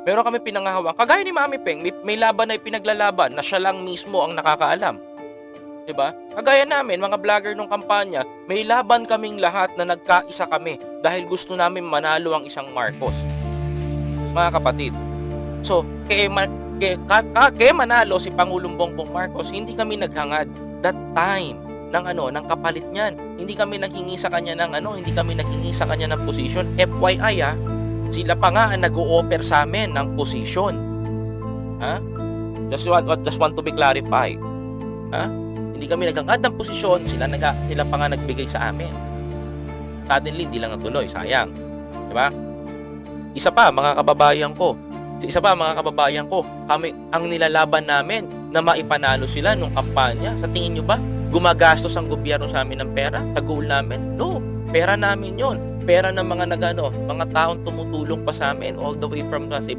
Meron kami pinanghahawakan. Kagaya ni Mami Peng, may laban na ipinaglalaban na siya lang mismo ang nakakaalam. 'Di ba? Kagaya namin, mga vlogger nung kampanya, may laban kaming lahat na nagkaisa kami dahil gusto namin manalo ang isang Marcos. Mga kapatid. So, kaya manalo si Pangulong Bongbong Marcos, hindi kami naghangad that time ng kapalit niyan. Hindi kami naghingi sa kanya hindi kami naghingi sa kanya ng position. FYI sila pa nga ang nag-o-offer sa amin ng position. Ha? Just want to be clarified. Ha? Hindi kami naghangad ng posisyon, sila pa nga nagbigay sa amin. Suddenly, hindi lang natuloy, sayang. 'Di ba? Isa pa mga kababayan ko, kami ang nilalaban namin na maipanalo sila nung kampanya. Sa tingin nyo ba, gumagastos ang gobyerno sa amin ng pera sa goal namin? No, pera namin 'yon. Pera ng mga mga taong tumutulong pa sa amin all the way from sa iba't